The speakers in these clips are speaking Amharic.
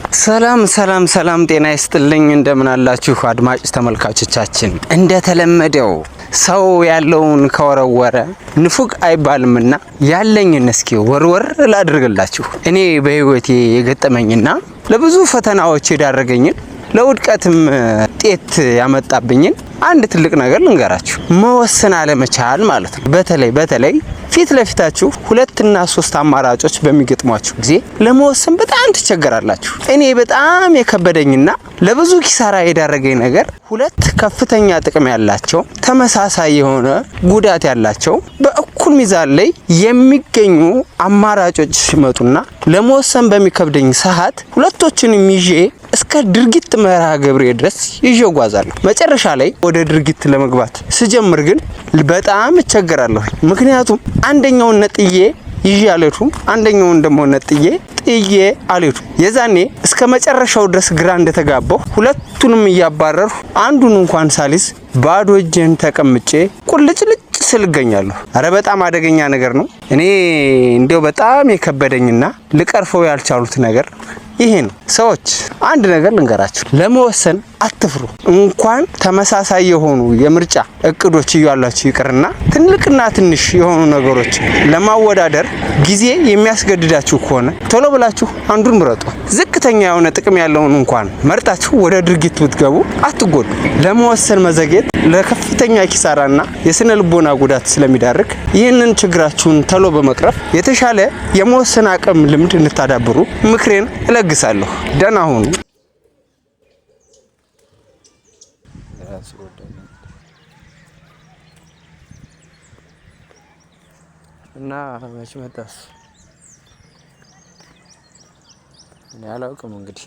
ሰላም ሰላም ሰላም ጤና ይስጥልኝ እንደምን አላችሁ አድማጭ ተመልካቾቻችን። እንደተለመደው ሰው ያለውን ከወረወረ ንፉግ አይባልምና ያለኝን እስኪ ወርወር ላድርግላችሁ። እኔ በህይወቴ የገጠመኝና ለብዙ ፈተናዎች የዳረገኝን ለውድቀትም ጤት ያመጣብኝን አንድ ትልቅ ነገር ልንገራችሁ። መወሰን አለመቻል ማለት ነው። በተለይ ፊት ለፊታችሁ ሁለትና ሶስት አማራጮች በሚገጥሟችሁ ጊዜ ለመወሰን በጣም ትቸገራላችሁ። እኔ በጣም የከበደኝና ለብዙ ኪሳራ የዳረገኝ ነገር ሁለት ከፍተኛ ጥቅም ያላቸው ተመሳሳይ የሆነ ጉዳት ያላቸው በእኩል ሚዛን ላይ የሚገኙ አማራጮች ሲመጡና ለመወሰን በሚከብደኝ ሰዓት ሁለቶችንም ይዤ እስከ ድርጊት መርሃ ግብሬ ድረስ ይዤ እጓዛለሁ። መጨረሻ ላይ ወደ ድርጊት ለመግባት ስጀምር ግን በጣም እቸገራለሁ። ምክንያቱም አንደኛውን ነጥዬ ይዤ አልሄድኩም፣ አንደኛውን ደግሞ ነጥዬ ጥዬ አልሄድኩም። የዛኔ እስከ መጨረሻው ድረስ ግራ እንደተጋባሁ ሁለቱንም እያባረርሁ አንዱን እንኳን ሳሊዝ ባዶ እጄን ተቀምጬ ቁልጭልጭ ስል እገኛለሁ። አረ በጣም አደገኛ ነገር ነው። እኔ እንደው በጣም የከበደኝና ልቀርፈው ያልቻሉት ነገር ይሄ ነው። ሰዎች አንድ ነገር ልንገራችሁ፣ ለመወሰን አትፍሩ። እንኳን ተመሳሳይ የሆኑ የምርጫ እቅዶች እያላችሁ ይቅርና ትልቅና ትንሽ የሆኑ ነገሮች ለማወዳደር ጊዜ የሚያስገድዳችሁ ከሆነ ቶሎ ብላችሁ አንዱን ምረጡ። ዝቅተኛ የሆነ ጥቅም ያለውን እንኳን መርጣችሁ ወደ ድርጊት ብትገቡ አትጎዱ። ለመወሰን መዘግየት ለከፍተኛ ኪሳራና የስነ ልቦና ጉዳት ስለሚዳርግ ይህንን ችግራችሁን ቶሎ በመቅረፍ የተሻለ የመወሰን አቅም ልምድ እንድታዳብሩ ምክሬን እለግሳለሁ። ደህና ሁኑ። እና መች መጣስ እኔ አላውቅም እንግዲህ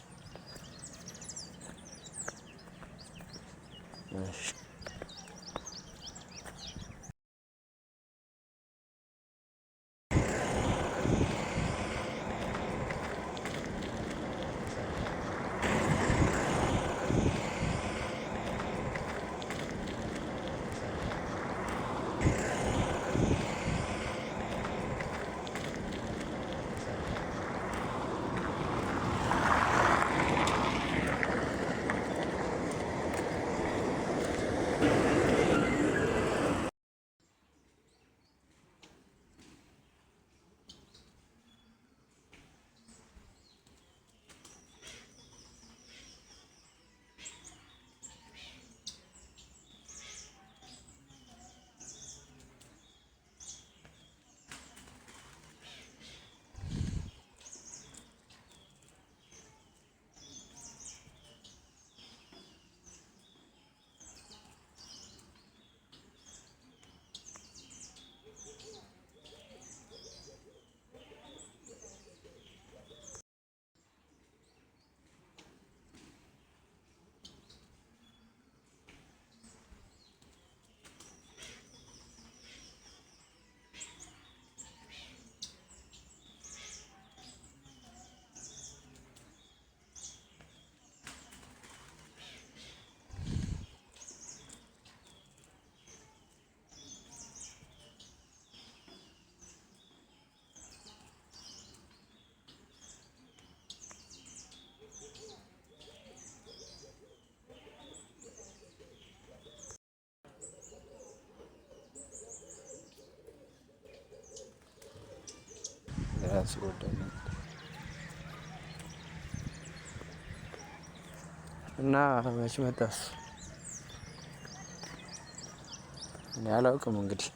እና መች መጣስ እኔ አላውቅም እንግዲህ